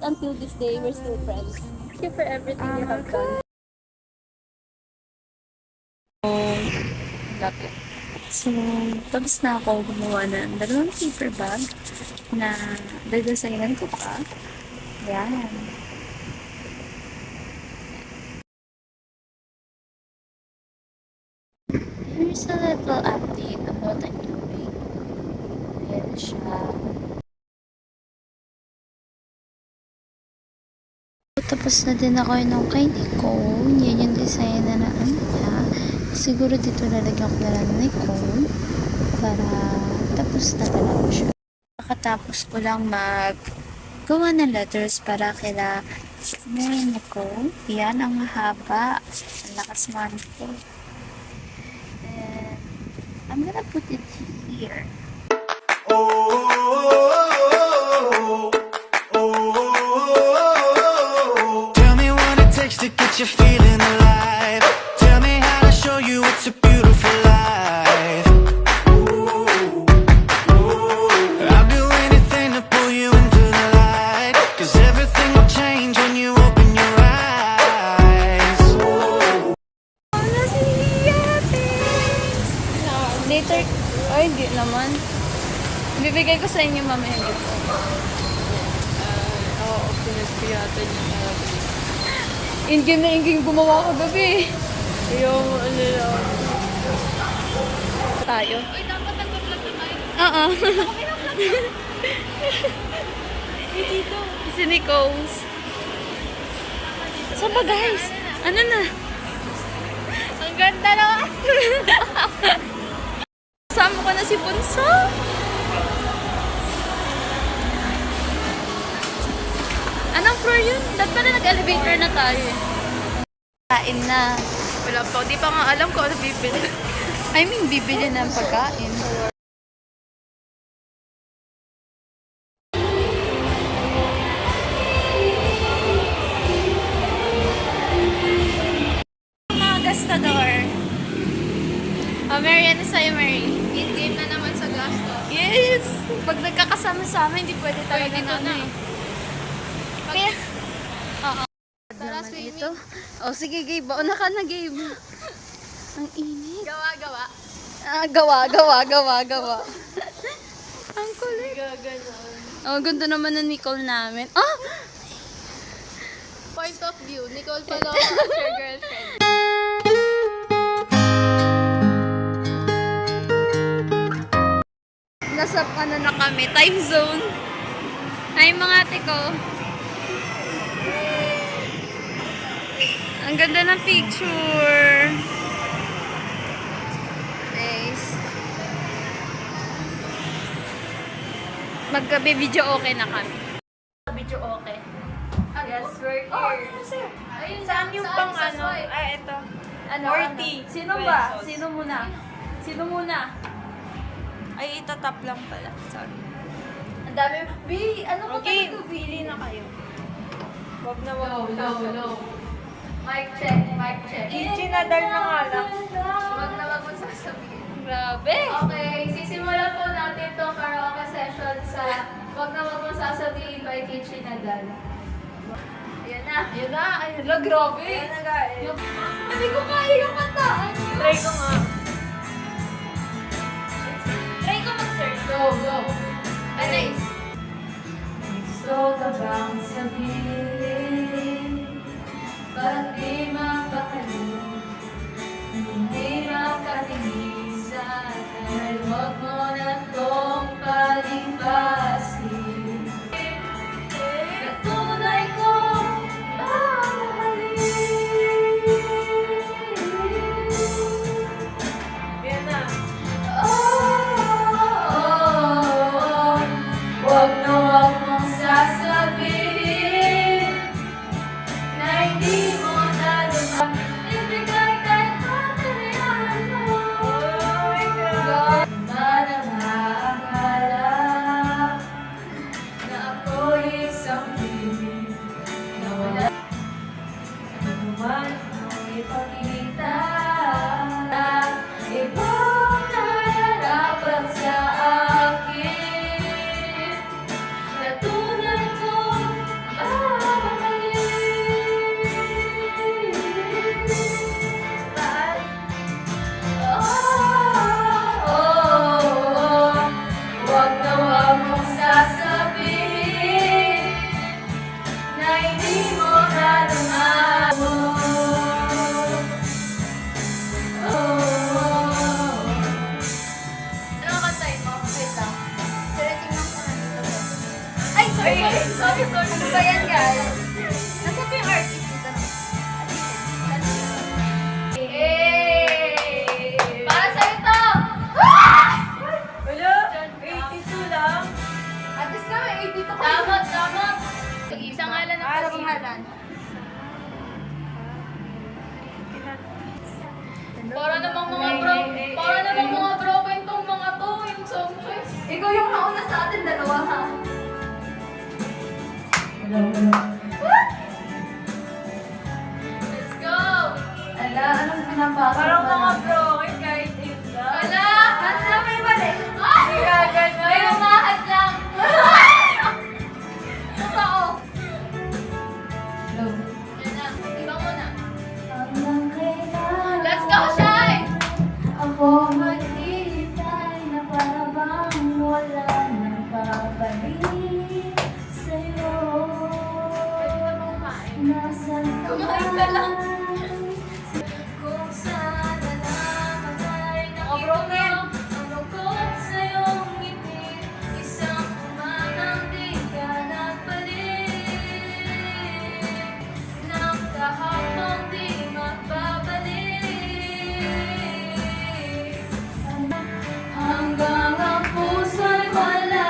Until this day, we're still friends. Thank you for everything you have done. Love it. So, tapos na ako gumawa ng dalawang paper bag na dedesignan ko pa. Yan. Here's a little update on what I'm doing. Ayan siya. Tapos na din ako nung kay Nicole. Yan yung design na ano niya. Siguro dito lalagyan ko na lang ni Nicole para tapos na talaga siya. Pakatapos ko lang gawa ng letters para kila Mary Nicole. Yan ang haba. Ang lakas man ko. And I'm gonna put it here. Tell me what it takes to get you feeling alive. Tell me how to show you it's a beautiful life. I'll do anything to pull you into the light, 'cause everything will change when you open your eyes. Ano si Thanks! Later, ay hindi naman. Bibigay ko sa inyo mamaya dito. Oo, pinagpiyatan niya talaga. Ingin na ingin gumawa ko gabi. Yung ano lang. Tayo. Uy, dapat nag-vlog na tayo. Oo. Dito. Si Nicole's. Saan ba guys? Ano na? Ang ganda naman. Kasama ko na si Bunso. Anong floor yun? Dapat pala nag-elevator na tayo eh. Kain na. Wala pa. Di pa nga alam ko ano bibili. I mean, bibili ng pagkain. Mga gastador. Oh, Mary, ano sa'yo, Mary? In-game na naman sa gastos. Yes! Pag nagkakasama-sama, hindi pwede talaga Pwede na ano na. eh. Kaya, oo. Tara, Naman swimming. ito. Oh, sige, Gabe. Bauna ka na, Gabe. Ang init. Gawa-gawa. Ah, gawa. Ang kulit. Gaganon. Oh, ganda naman ng Nicole namin. Ah! Point of view. Nicole Paloma, your girlfriend. Nasa ano na kami, time zone. Hi mga ate ko. Ang ganda ng picture. Nice. Magka-video okay na kami. Video okay. Yes, we're here. Ayun, Saan yung pang ano? Ay, Ay, ito. Ano? 40 Sino ba? pesos. Sino muna? Sino muna? Ay, itatap lang pala. Sorry. Ang dami. Ano ko Okay, talaga? pili na kayo. Wag na Low, wag. low. Mic check, mic check. Chinadal na nga lang. Wag na wag mo sasabihin. Grabe. Okay, sisimulan po natin itong karaoke session sa wag na wag mo sasabihin by Kichi Nadal. Ayan na. Ayun na. Ayun na. Grabe. Ayan na guys. Hindi ko kaya yung kantaan. Try ko nga. Try ko mag-search. Go, go. Nice. Gusto ka bang sabihin? Ba't di mapakali? Hindi makatinisan? Dahil huwag mo na tong palipasin. Natunay ko mamahalin. Ayan na. Wag na wag mong sasabihin pangalan? Para namang mga broken tong mga to, yung song choice. Ikaw yung nauna sa atin dalawa, ha? Let's go! Ala, anong pinapasok Parang na? mga broken kahit ito. Ala! Ano may mali? Ay! May umahad lang! Totoo! Hello. Yan na, ikaw muna. Hanggang kailan Let's go, Shai! ako maghihintay na para bang wala nang babalik sa'yo. Pwede ka kumain. Nasaan ka Kumain ka lang. ba? Kung sana naman ay Oh, broken. ang lungkot sa iyong ngiti, isang umagang di ka nagbalik, nang kahapong di magbabalik. Hanggang ang puso'y wala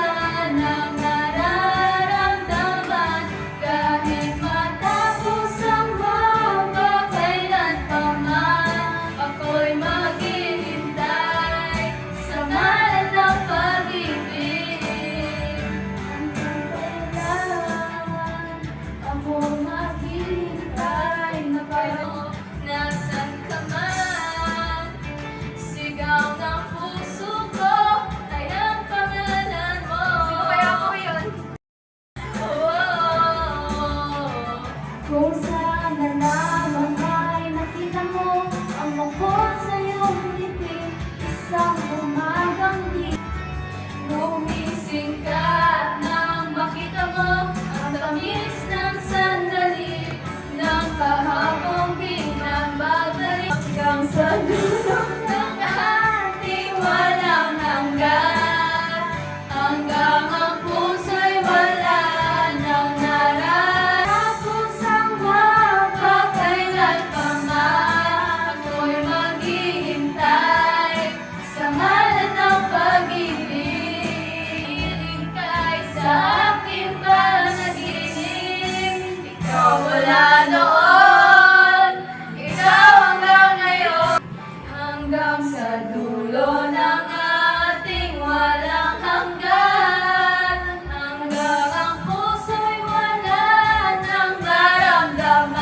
nang nararamdaman, kahit matapos ang magpakailan pa man, ako'y maghihintay sa ngalan ng pag-ibig. Hanggang kailan ako maghihintay na para Nasaan ka man, sigaw ng puso ko ay ang pangalan mo. Sino kaya ako yun? kung sana lamang ay nakita mo ang lungkot sa iyong ngiti, isang umagang di Gumising ka at nang makita mo ang tamis ng sandali ng kahapong binagbabalik hanggang sa dulo ng ating walang hanggan, hanggang ang puso'y wala nang nararapos ang magpakailan pa man, ako'y maghihintay sa ngalan ng pag-ibig. Kay sa aking panaginip, ikaw wala noon, ikaw hanggang ngayon, hanggang sa dulo ng ating walang hanggan, hanggang ang puso'y wala nang maramdaman,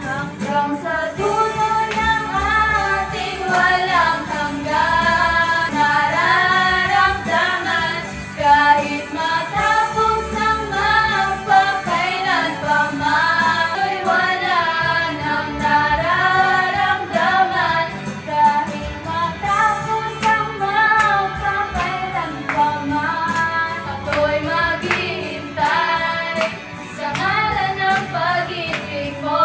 hanggang sa dulo ng ating walang hanggan, nararamdaman, kahit matapos ang magpakailan pa man, ay wala nang nararamdaman, kahit matapos ang magpakailan pa man, ako'y maghihintay sa ngalan ng pag-ibig mo.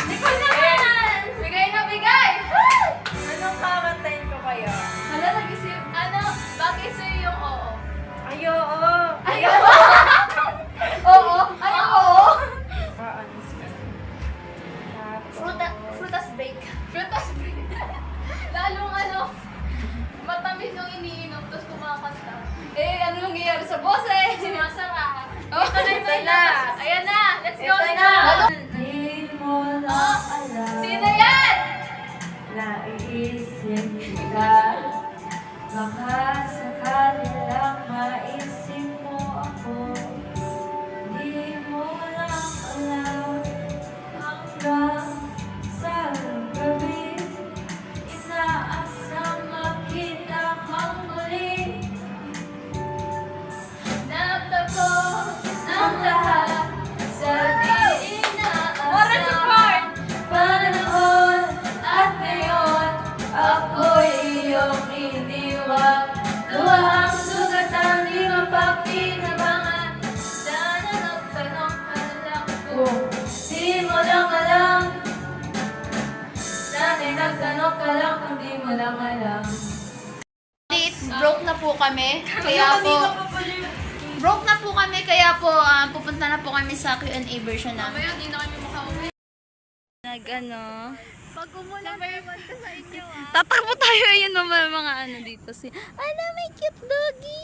Nicole naman! Bigay na bigay! Anong kakantayin ko kayo? Hala, nag-isip, bagay sa'yo yung oo. Ay, oo. Ay, oo! Oo! Ay, oo! Honest ka. Frutas break. Frutas break. Lalong matamis yung iniinom, tapos kumakanta. Ano nangyayari sa boses? Sumasara. Ito na yung na. Ayan na! Let's go Ito na! na. Di mo lang alam. Sino yan? Naiisip ka, baka sakali lang maisip mo ako. Di mo lang alam, hanggang sa gabi, inaasang makita kang muli. Nagtapos ang lahat sa di inaasam. Moral support! Panahon at ngayon, ako'y iyong iniwan. Luha ang sugatan, di mapapinabangan. Sana nagtanong ka lang kung di mo lang alam. Sana'y nagtanong ka lang kung di mo lang alam. Broke na po kami, kaya po pupunta na po kami sa Q&A version namin. Mamaya, di na kami makauwi. Pag umulan, ka sa inyo tatakbo tayo, ayun naman mga dito. Ala, may cute doggy!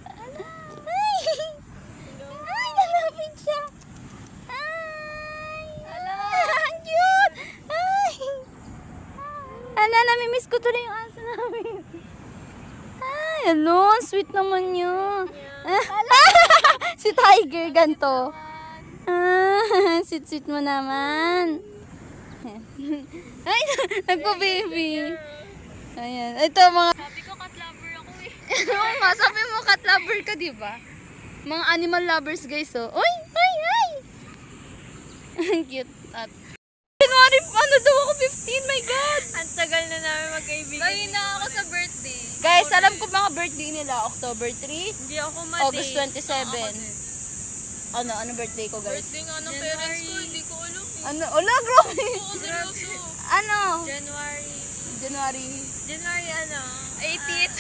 Ala, ay! sweet naman niya. Si Tiger, ganto. Sweet mo naman. Ay, nagpa-baby. Ayan. Ito mga... Sabi ko, cat lover ako eh. Oo nga, sabi mo cat lover ka, di ba? Mga animal lovers, guys, oh. Uy! Ay! Ay! Ang cute. At... January, ano daw ako? 15, my God! Ang tagal na namin magkaibigan. Gawin na ako sa birthday. Guys, alam ko mga birthday nila. October 3, Hindi ako mati. August 27. Ano birthday ko, guys? Birthday nga ng parents ko, hindi ko alam eh. Ano? Ola, grabe! Oo, seryoso. Ano? January January. ano? 18th.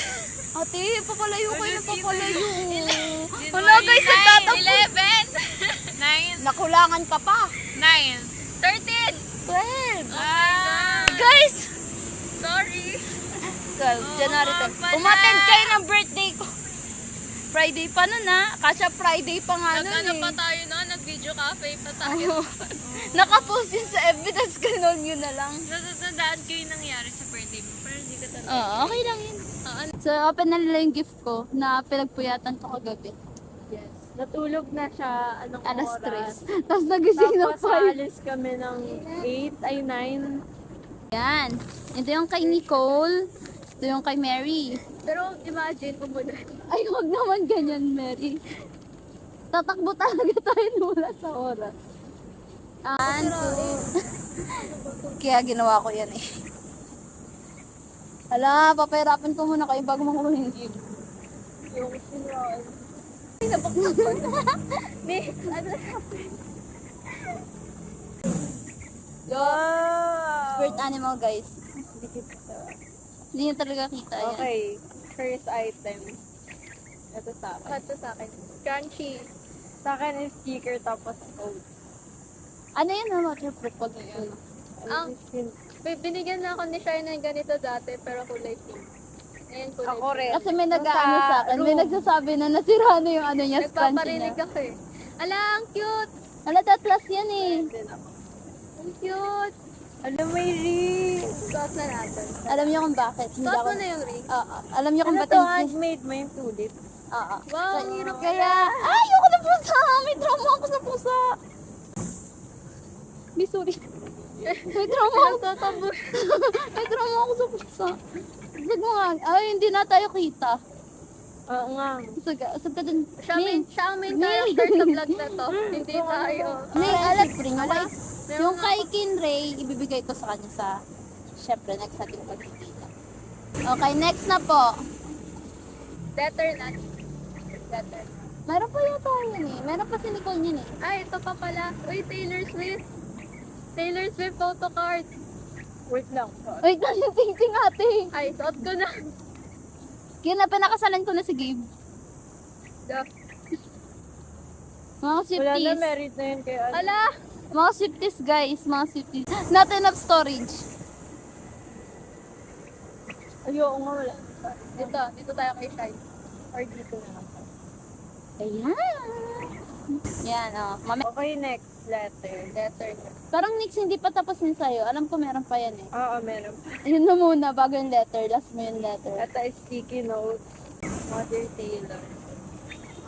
Ate, papalayo kayo ng papalayo. January Wala, guys, nagtatapos. 11. 9. Nakulangan ka pa. 9. 13. 12. Ah, Guys! sorry. 12, January 12. pala. Umattend kayo ng birthday ko. Friday pa nun ha. Kasya Friday pa nga nun Nag-ano eh. pa tayo na, nag-video cafe pa tayo. Nakapost yun sa FB, tapos ganun yun na lang. Natatandaan ko yung nangyari sa birthday mo. Pero hindi ka talaga. Oo, okay lang yun. So, open na nila yung gift ko na pinagpuyatan ko kagabi. Yes. Natulog na siya. Anong Alas oras? 3. Tapos nagising ng Tapos 5. alis kami ng 8 ay 9. Yan. Ito yung kay Nicole. Ito yung kay Mary. Pero imagine, umulan. Ay, wag naman ganyan, Mary. Tatakbo talaga tayo mula sa oras. Kaya ginawa ko yan eh. Hala, papahirapan ko muna kayo bago makuha yung gift. Yung sinuraan. Ay, napaknapan. Spirit animal, guys. Hindi nyo talaga kita yan. Okay. First item. Ito sa akin. Ito sa akin. Crunchy. Sa akin is sticker tapos oats. Ano yun na waterproof pag yun? Ang- Binigyan na ako ni Shine ng ganito dati, pero kulay pink. Ayan, kulay Ako pink. rin. Kasi may Sa nag-ano sa akin, may room. nagsasabi na nasira na yung ano niya, scrunchie Nagpaparinig niya. ako eh. Ala, ang cute! Hala, tatlas yan eh. Din ako. Ang cute! Alam mo yung ring. Suot na natin. Alam niyo kung bakit? Hindi Suot ako... mo na yung ring. Alam niyo kung Ano bakit? to? Handmade mo yung tulip. Wow, ang hirap Kaya, ay, ayoko na pusa! May trauma ako sa pusa! May sorry. May trauma ako. Nagtatabos. May trauma ako sa pusa. Sag mo nga. Ay, hindi na tayo kita. Oo nga. Sag ka dun. Siya ang main character sa vlog na to. Hindi tayo. May alat ring. Ala, Okay. Yung kay Kinray, ibibigay ko sa kanya sa, syempre, next natin pagkikita. Okay, next na po. Better na. Better. Meron pa yata yun eh. Meron pa si Nicole yun eh. Ay, ito pa pala. Uy, Taylor Swift. Taylor Swift photo card. Wait lang. Wait lang yung sing-sing ate. Ay, suot ko na. Kaya na pinakasalan ko na si Gabe. Duh. Mga Wala na, Swifties. merit na yun kay ano. Ala! Mga Swifties guys, mga Swifties. Not enough storage. Ayoko nga wala. Dito tayo kay Shine. Or dito na lang. Ayan. Yan, oh. Okay, next letter. Letter. Parang Nix, hindi pa tapos yung sa'yo. Alam ko meron pa yan eh. Oo, meron. Yun na muna, bago yung letter. Last mo yung letter. Ito is sticky notes. Mother Taylor.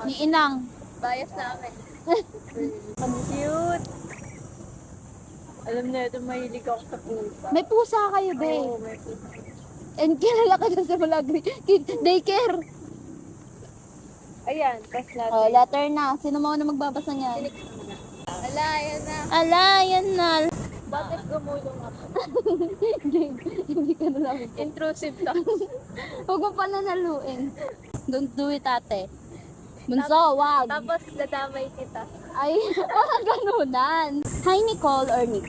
Ni Inang. Bias namin. Ang cute! Alam na ito, mahilig ako sa pusa. May pusa kayo, be. Oo, may pusa. And kilala ka na sa Malagri. Daycare. Ayan, tas natin. Oh, letter na. Sino mo na magbabasa niyan? Ala, yan na. Ala, yan na. Bakit gumulong ako? Hindi ka na namin. Intrusive to. Huwag mo pa nanaluin. Don't do it, ate. Bunso, wag. Tapos, nadamay kita. Ay, walang ganunan. Hi, Nicole or Nix.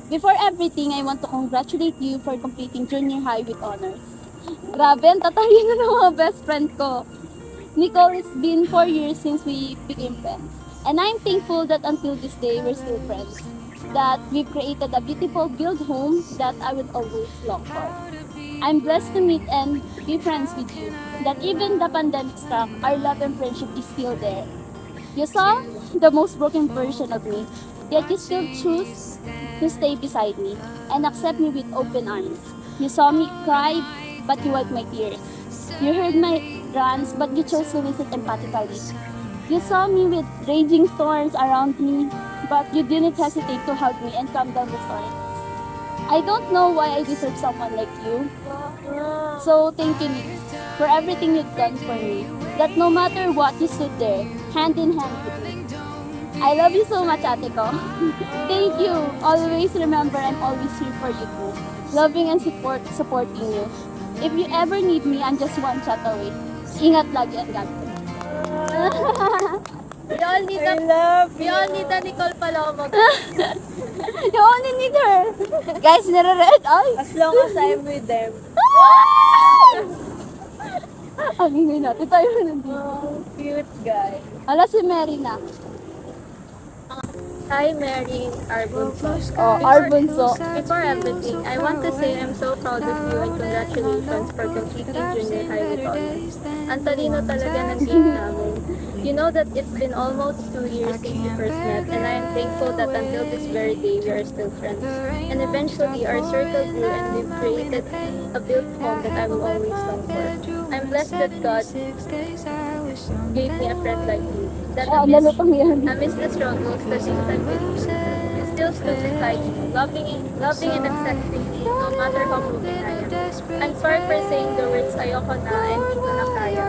Before everything, I want to congratulate you for completing junior high with honors. Grabe, ang tatayin na ng mga best friend ko. Nicole, it's been 4 years since we became friends. And I'm thankful that until this day, we're still friends. That we've created a beautiful build home that I will always long for. I'm blessed to meet and be friends with you. That even the pandemic struck, our love and friendship is still there. You saw the most broken version of me, yet you still choose to stay beside me and accept me with open arms. You saw me cry, but you wiped my tears. You heard my runs, but you chose to visit empathically. You saw me with raging storms around me, but you didn't hesitate to hug me and calm down the storms. I don't know why I deserve someone like you. So thank you, Nix, for everything you've done for me. That no matter what, you stood there, hand in hand with me. I love you so much, ate ko. Thank you. Always remember I'm always here for you too. Loving and supporting you. If you ever need me, I'm just one chat away. Ingat lagi and God bless. We all need a Nicole Palomo. You only need her. Guys, nare-red. Ay! As long as I'm with them. Ang ingay natin. Tayo na nandito. Oh, cute guy. Ala si Mary na. Hi, Mary Arbunso. Oh, Arbunso. Before everything, I want to say I'm so proud of you and congratulations for completing junior high with honors. Ang talino talaga ng team namin. You know that it's been almost 2 years since we first met, and I am thankful that until this very day we are still friends. And eventually our circle grew and we've created a built home that I will always long for. I'm blessed that God gave me a friend like you. That Nalutang yan. amidst the struggles, the things I'm with you, you still stood beside me, loving and accepting me, no matter how broken I am. I'm sorry for saying the words ayoko na and hindi ko na kaya.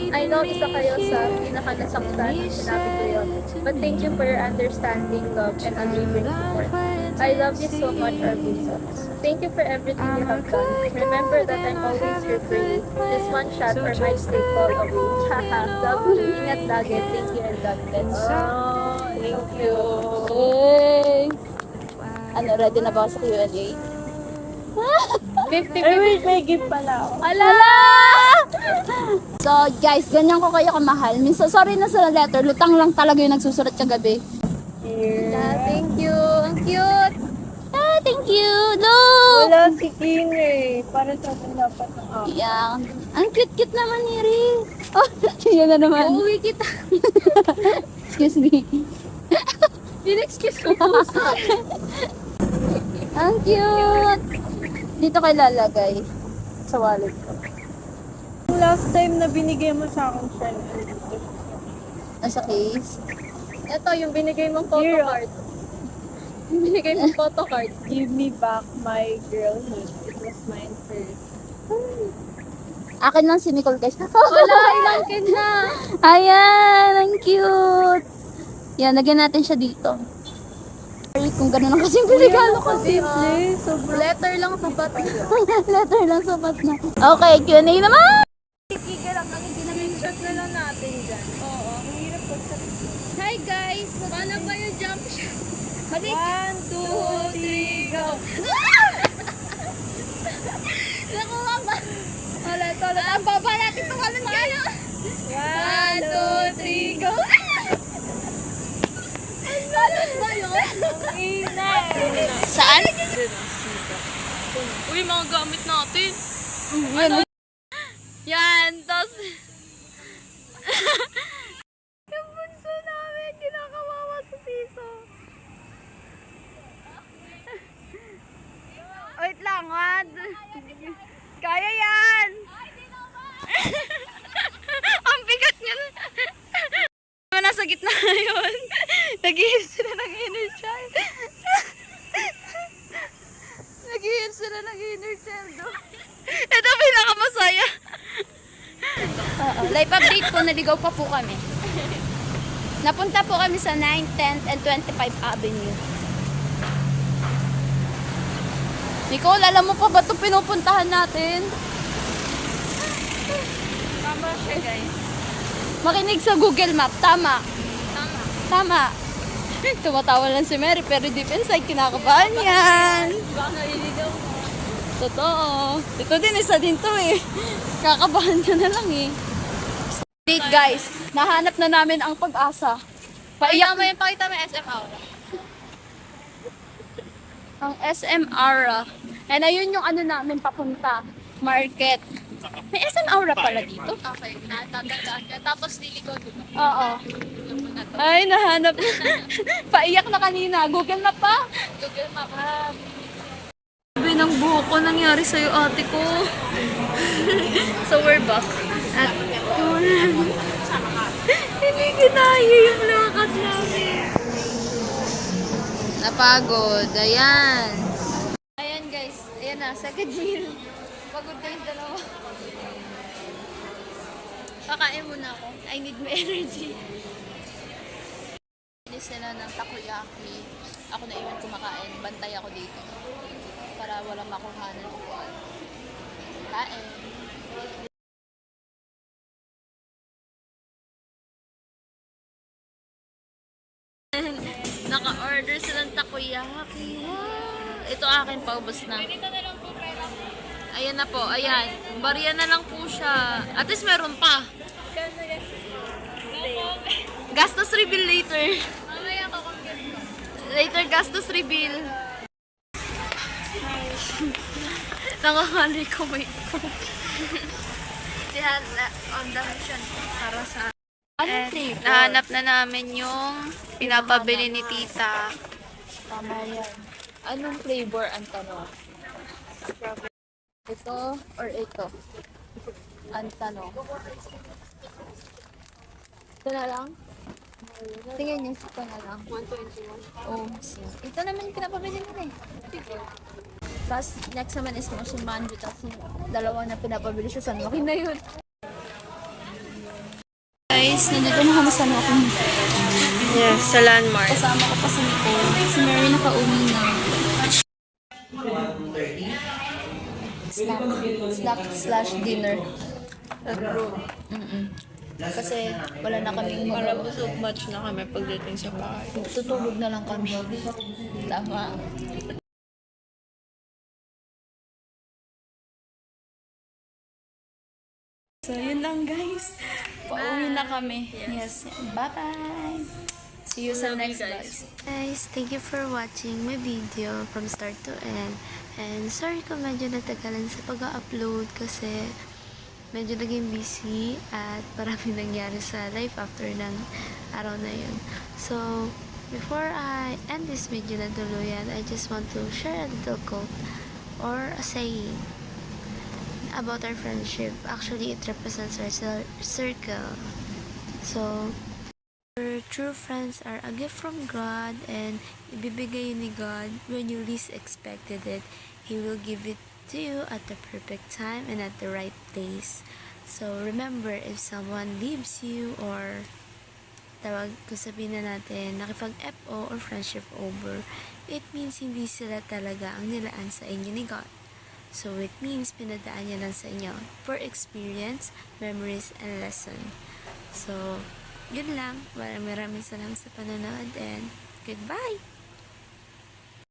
I know isa kayo sa pinakanasaktan ng sinabi ko yun. But thank you for your understanding, love, and unwavering support. I love you so much, Arbunso. Thank you for everything you have done. Remember that I'm always here for you. Just one shot or my stay fall away. Haha, love you, ingat lagi. Thank you and God bless. Oh, thank you. Yay! Ano, ready na ba ako sa Q&A? 50-50. I wish may gift pala ako. Ala! So, guys, ganyan ko kayo kamahal. Minsan, sorry na sa letter, lutang lang talaga yung nagsusulat kagabi. Yeah, thank you. Ang cute. Ah, thank you! No! Wala si King eh. Para sa akin dapat ng ako. Yan. Ang cute-cute naman ni Rin. Oh, yan na naman. Uuwi kita. Excuse me. In-excuse ko. Ang cute! Dito kayo lalagay. Sa wallet ko. Yung last time na binigay mo sa akin siya, nandito. Nasa case. Ito, yung binigay mong photo Here. card. Yung binigay mong photo card. Give me back my girlhood. It was mine first. Akin lang si Nicole, guys. Wala, ilangkin na. Ayan! Ang cute! Yan, lagyan natin siya dito. Sorry kung gano'n ang kasing regalo ko. Simple. Letter lang sa bato. Letter lang sapat na. Okay, Q&A naman! Screenshot na lang natin dyan. Oo. Mahirap pag sa... Hi guys! Paano ba yung jump shot? Balik! 1, 2, 3, go! Nakuha ba? Ulit. Ang baba natin tumalon kayo! 1, 2, 3, go! Ang lalos ba yun? Saan? Uy, mga gamit natin. Ano? Yan, tapos... Yung bunso namin, kinakawawa sa siso. Wait lang, Wad. Kaya yan! Ang bigat niya. Nasa gitna yun. Nag-ihip sila ng inner child. Nag-ihip sila ng inner child. Ito pinakamasaya. Live update po, naligaw pa po kami. Napunta po kami sa 9, 10th, and 25 Avenue. Nicole, alam mo pa ba itong pinupuntahan natin? Tama siya, guys. Makinig sa Google Map, tama. Tama. Tama. Tumatawa lang si Mary, pero deep inside, kinakabahan yan. Baka naliligaw mo. Totoo. Ito din, isa din to eh. Kakabahan ka na lang eh. Date guys, nahanap na namin ang pag-asa. Paiyak Pakita mo yung SM Aura. ang SM Aura. And ayun yung ano namin papunta. Market. May SM Aura pala dito. Okay, natatandaan ka. Tapos liliko dito. Oo. Ay, nahanap. Paiyak na kanina. Google Map pa? Google Map. Sabi ng buhok ko nangyari sa'yo ate ko. So we're back. At Hindi kinaya yung lakad namin. Napagod. Ayan. Ayan guys. Ayan na. Second meal. Pagod na yung dalawa. Kakain muna ako. I need my energy. Inis nila ng takoyaki. Ako na iwan kumakain. Bantay ako dito. Para walang makuhanan ko. Kain. Naka-order silang takoyaki. Wow. Ito akin, paubos na. Ayan na po, ayan. Barya na lang po siya. At least meron pa. Gastos reveal later. Later, gastos reveal. Nangangali ko may Diyan, on the mission para sa... Anong flavor? Nahanap na namin yung pinapabili ni tita. Tama yan. Anong flavor ang tanong? Ito or ito? Ang tanong. Ito na lang? Tingnan niyo, ito na lang. 121. Oh, so. Ito naman yung pinapabili nila eh. Tapos, next naman is Motion Manju. Tapos, yung dalawa na pinapabili sa San Joaquin na yun. Guys, nandito na kami sa Joaquin. Yes, sa landmark. Kasama ko pa si Nicole. Si Mary nakauwi na. Snack/dinner. Kasi wala na kaming busog much na kami pagdating sa bahay. tutulog na lang kami. Tama. So, yun lang guys. Pauwi na kami. Yes. Bye-bye. See you sa next vlog. Guys, thank you for watching my video from start to end. And sorry kung medyo natagalan sa pag-upload kasi medyo naging busy at marami nangyari sa life after ng araw na yun. So, before I end this video na tuluyan, I just want to share a little quote or a saying about our friendship. Actually, it represents our circle. So, our true friends are a gift from God and ibibigay ni God when you least expected it. He will give it to you at the perfect time and at the right place. So, remember, if someone leaves you or tawag ko sabihin na natin, nakipag-FO or friendship over, it means hindi sila talaga ang nilaan sa inyo ni God. So, it means pinadaan niya lang sa inyo for experience, memories, and lesson. So, yun lang. Maraming salamat sa panonood and goodbye!